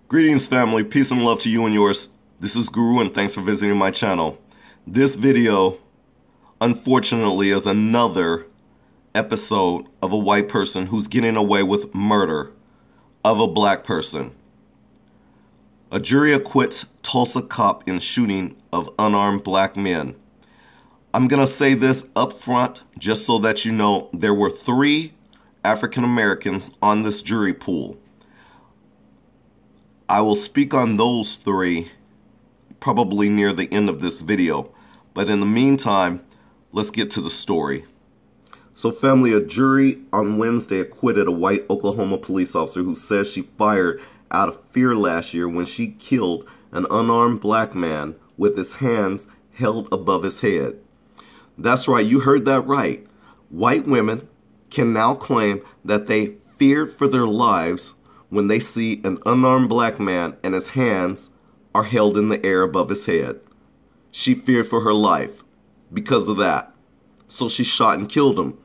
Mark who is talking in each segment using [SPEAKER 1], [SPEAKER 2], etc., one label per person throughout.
[SPEAKER 1] Greetings family, peace and love to you and yours. This is Guru and thanks for visiting my channel. This video, unfortunately, is another episode of a white person who's getting away with murder of a black person. A jury acquits Tulsa cop in shooting of unarmed black men. I'm gonna say this up front just so that you know there were 3 African Americans on this jury pool. I will speak on those 3 probably near the end of this video. But in the meantime, let's get to the story. So family, a jury on Wednesday acquitted a white Oklahoma police officer who says she fired out of fear last year when she killed an unarmed black man with his hands held above his head. That's right, you heard that right. White women can now claim that they feared for their lives when they see an unarmed black man and his hands are held in the air above his head. She feared for her life because of that. So she shot and killed him.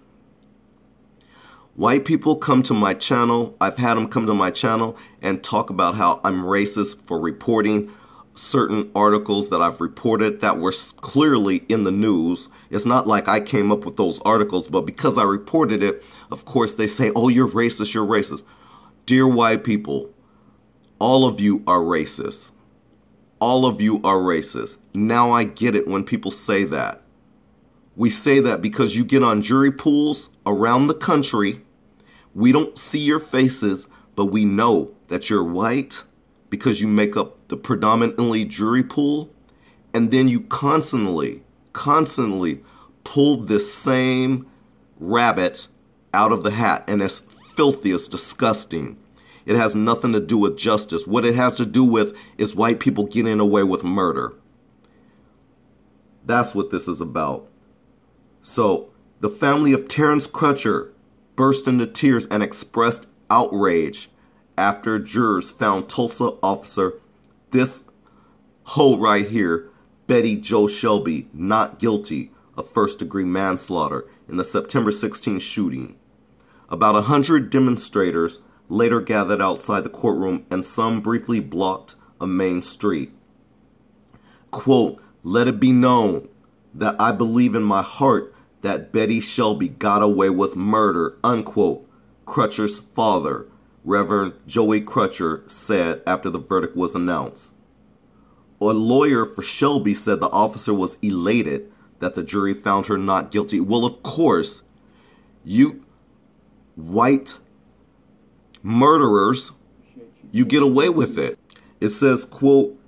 [SPEAKER 1] White people come to my channel. I've had them come to my channel and talk about how I'm racist for reporting certain articles that I've reported that were clearly in the news. It's not like I came up with those articles, but because I reported it, of course they say, oh, you're racist, you're racist. Dear white people, all of you are racist. All of you are racist. Now I get it when people say that. We say that because you get on jury pools around the country. We don't see your faces, but we know that you're white because you make up the predominantly jury pool. And then you constantly pull this same rabbit out of the hat. And it's filthy, it's disgusting. It has nothing to do with justice. What it has to do with is white people getting away with murder. That's what this is about. So, the family of Terence Crutcher burst into tears and expressed outrage after jurors found Tulsa officer, this hoe right here, Betty Jo Shelby, not guilty of first-degree manslaughter in the September 16 shooting. About 100 demonstrators later gathered outside the courtroom and some briefly blocked a main street. Quote, let it be known that I believe in my heart that Betty Shelby got away with murder, unquote, Crutcher's father, Reverend Joey Crutcher, said after the verdict was announced. A lawyer for Shelby said the officer was elated that the jury found her not guilty. Well, of course, you white murderers, you get away with it. It says, quote,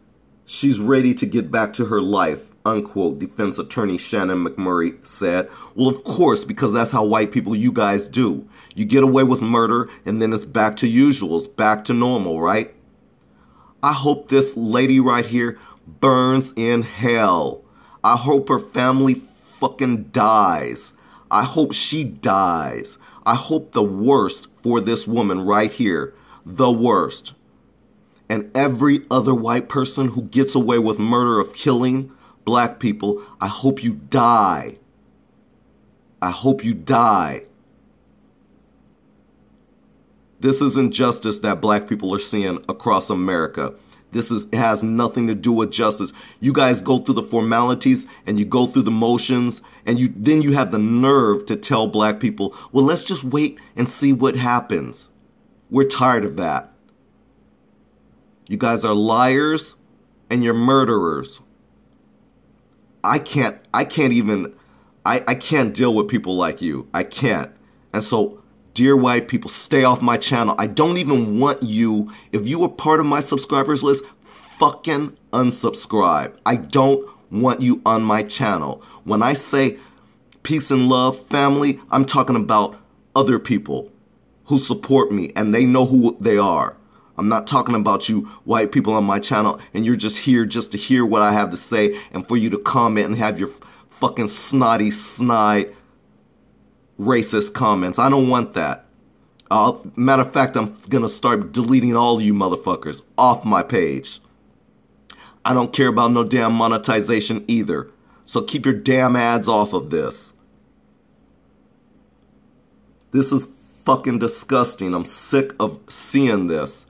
[SPEAKER 1] she's ready to get back to her life, unquote, defense attorney Shannon McMurray said. Well, of course, because that's how white people, you guys do. You get away with murder and then it's back to usual. It's back to normal, right? I hope this lady right here burns in hell. I hope her family fucking dies. I hope she dies. I hope the worst for this woman right here, the worst. And every other white person who gets away with murder of killing black people, I hope you die. I hope you die. This is injustice that black people are seeing across America. It has nothing to do with justice. You guys go through the formalities and you go through the motions and then you have the nerve to tell black people, well, let's just wait and see what happens. We're tired of that. You guys are liars and you're murderers. I can't deal with people like you. I can't. And so, dear white people, stay off my channel. I don't even want you, if you were part of my subscribers list, fucking unsubscribe. I don't want you on my channel. When I say peace and love, family, I'm talking about other people who support me and they know who they are. I'm not talking about you white people on my channel and you're just here just to hear what I have to say and for you to comment and have your fucking snotty, snide, racist comments. I don't want that. Matter of fact, I'm gonna start deleting all you motherfuckers off my page. I don't care about no damn monetization either. So keep your damn ads off of this. This is fucking disgusting. I'm sick of seeing this.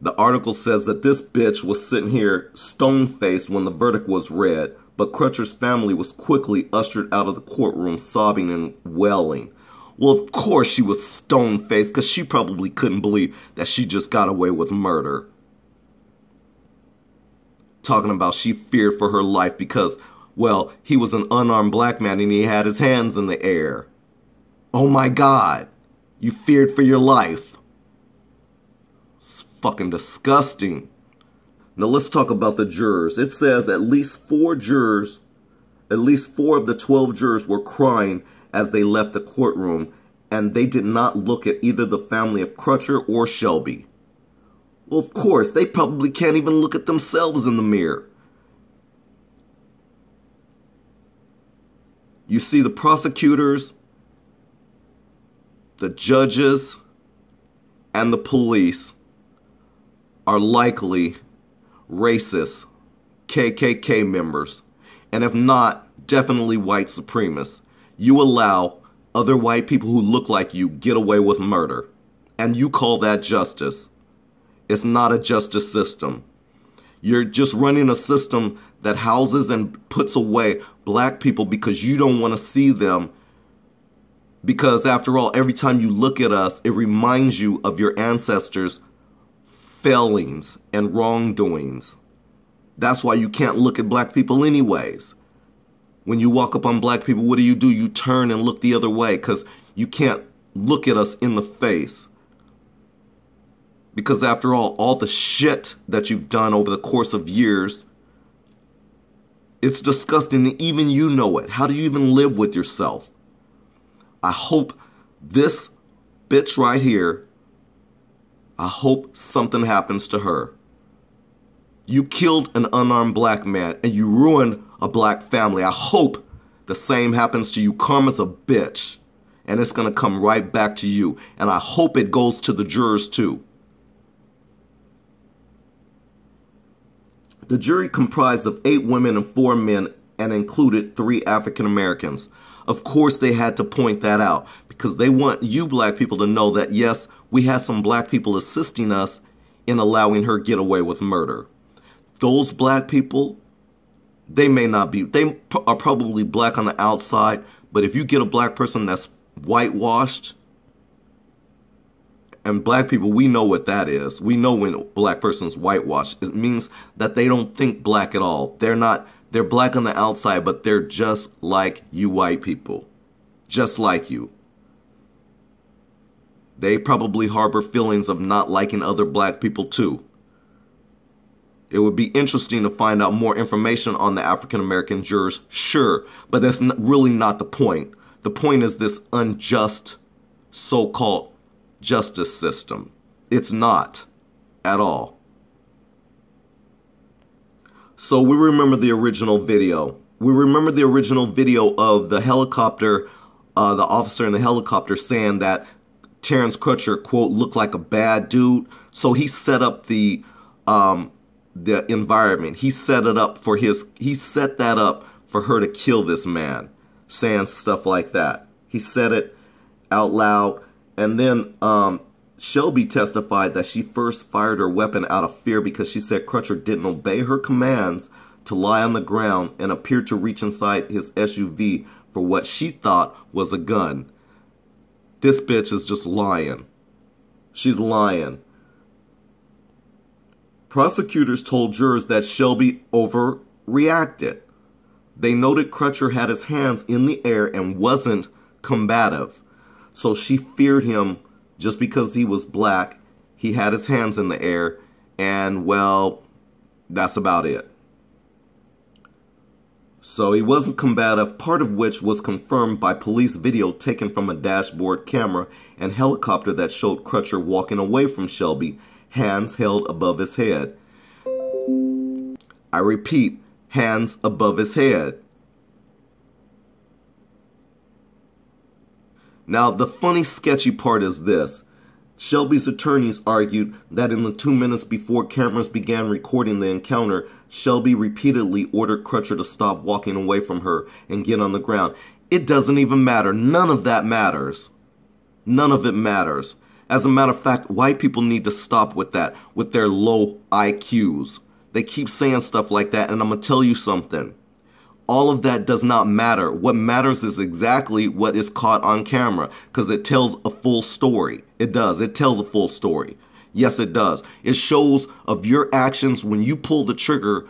[SPEAKER 1] The article says that this bitch was sitting here stone-faced when the verdict was read, but Crutcher's family was quickly ushered out of the courtroom sobbing and wailing. Well, of course she was stone-faced, because she probably couldn't believe that she just got away with murder. Talking about she feared for her life because, well, he was an unarmed black man and he had his hands in the air. Oh my God, you feared for your life. It's fucking disgusting. Now let's talk about the jurors. It says at least four of the 12 jurors were crying as they left the courtroom, and they did not look at either the family of Crutcher or Shelby. Well, of course, they probably can't even look at themselves in the mirror. You see, the prosecutors, the judges, and the police are likely racist KKK members, and if not, definitely white supremacists. You allow other white people who look like you get away with murder, and you call that justice. It's not a justice system. You're just running a system that houses and puts away black people because you don't want to see them. Because after all, every time you look at us, it reminds you of your ancestors' failings and wrongdoings. That's why you can't look at black people anyways. When you walk up on black people, what do? You turn and look the other way because you can't look at us in the face. Because after all the shit that you've done over the course of years, it's disgusting. Even you know it. How do you even live with yourself? I hope this bitch right here, I hope something happens to her. You killed an unarmed black man and you ruined a black family. I hope the same happens to you. Karma's a bitch. And it's going to come right back to you. And I hope it goes to the jurors too. The jury comprised of 8 women and 4 men and included 3 African Americans. Of course, they had to point that out because they want you black people to know that, yes, we had some black people assisting us in allowing her get away with murder. Those black people, they are probably black on the outside, but if you get a black person that's whitewashed, and black people, we know what that is. We know when a black person's whitewashed. It means that they don't think black at all. They're black on the outside, but they're just like you white people. Just like you. They probably harbor feelings of not liking other black people too. It would be interesting to find out more information on the African American jurors, sure, but that's really not the point. The point is this unjust so-called justice system. It's not at all. So we remember the original video. We remember the original video of the helicopter, the officer in the helicopter saying that Terence Crutcher, quote, looked like a bad dude. So he set up the environment. He set that up for her to kill this man, saying stuff like that. He said it out loud. And then Shelby testified that she first fired her weapon out of fear because she said Crutcher didn't obey her commands to lie on the ground and appeared to reach inside his SUV for what she thought was a gun. This bitch is just lying. She's lying. Prosecutors told jurors that Shelby overreacted. They noted Crutcher had his hands in the air and wasn't combative. So she feared him just because he was black. He had his hands in the air, and well, that's about it. So he wasn't combative, part of which was confirmed by police video taken from a dashboard camera and helicopter that showed Crutcher walking away from Shelby, hands held above his head. I repeat, hands above his head. Now, the funny, sketchy part is this. Shelby's attorneys argued that in the 2 minutes before cameras began recording the encounter, Shelby repeatedly ordered Crutcher to stop walking away from her and get on the ground. It doesn't even matter. None of that matters. None of it matters. As a matter of fact, white people need to stop with that, with their low IQs. They keep saying stuff like that, and I'm going to tell you something. All of that does not matter. What matters is exactly what is caught on camera, because it tells a full story. It does. It tells a full story. Yes, it does. It shows of your actions when you pull the trigger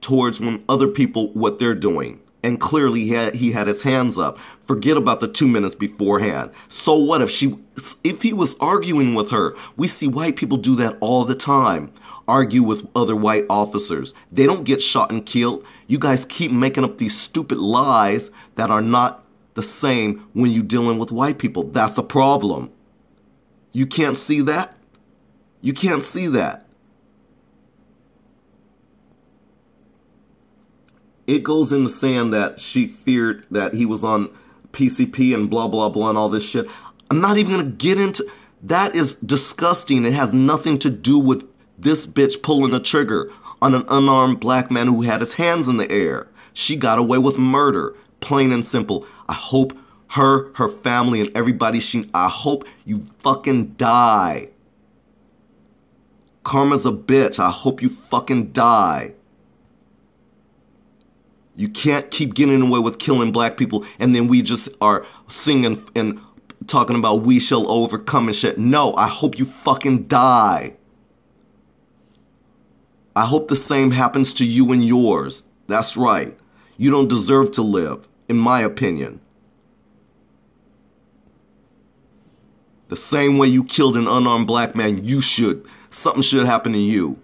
[SPEAKER 1] towards when other people, what they're doing. And clearly he had his hands up. Forget about the 2 minutes beforehand. So what if he was arguing with her? We see white people do that all the time. Argue with other white officers. They don't get shot and killed. You guys keep making up these stupid lies that are not the same when you're dealing with white people. That's a problem. You can't see that? You can't see that. It goes into saying that she feared that he was on PCP and blah, blah, blah, and all this shit. I'm not even going to get into... That is disgusting. It has nothing to do with this bitch pulling the trigger on an unarmed black man who had his hands in the air. She got away with murder, plain and simple. I hope her family, and everybody I hope you fucking die. Karma's a bitch. I hope you fucking die. You can't keep getting away with killing black people and then we just are singing and talking about we shall overcome and shit. No, I hope you fucking die. I hope the same happens to you and yours. That's right. You don't deserve to live, in my opinion. The same way you killed an unarmed black man, you should. Something should happen to you.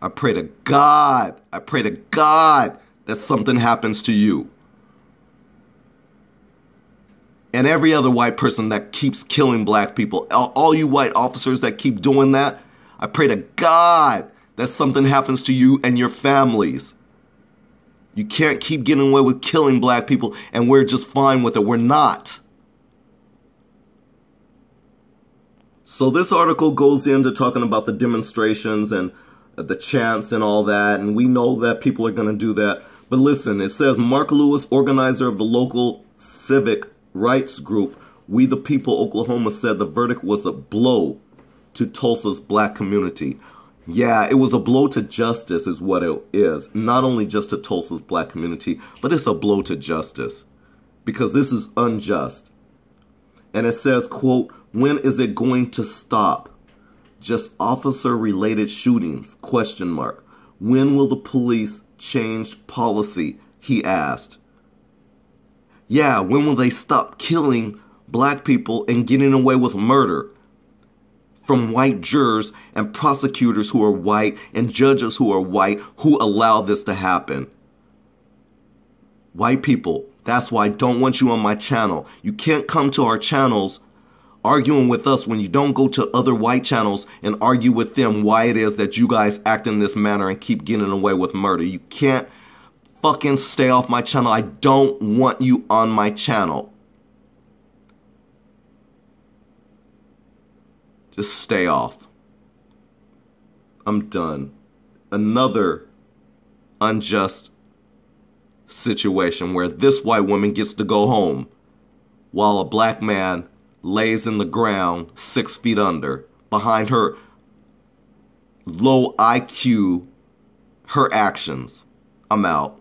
[SPEAKER 1] I pray to God that something happens to you. And every other white person that keeps killing black people, all you white officers that keep doing that, I pray to God that something happens to you and your families. You can't keep getting away with killing black people and we're just fine with it. We're not. So this article goes into talking about the demonstrations and the chants and all that, and we know that people are going to do that. But listen, it says Mark Lewis, organizer of the local civic rights group We the People Oklahoma, said the verdict was a blow to Tulsa's black community. Yeah, it was a blow to justice is what it is. Not only just to Tulsa's black community, but it's a blow to justice because this is unjust. And it says, quote, when is it going to stop? Just officer-related shootings, question mark. When will the police change policy? He asked. Yeah, when will they stop killing black people and getting away with murder from white jurors and prosecutors who are white and judges who are white who allow this to happen? White people, that's why I don't want you on my channel. You can't come to our channels arguing with us when you don't go to other white channels and argue with them why it is that you guys act in this manner and keep getting away with murder. You can't fucking stay off my channel. I don't want you on my channel. Just stay off. I'm done. Another unjust situation where this white woman gets to go home while a black man lays in the ground 6 feet under behind her low IQ, her actions. I'm out.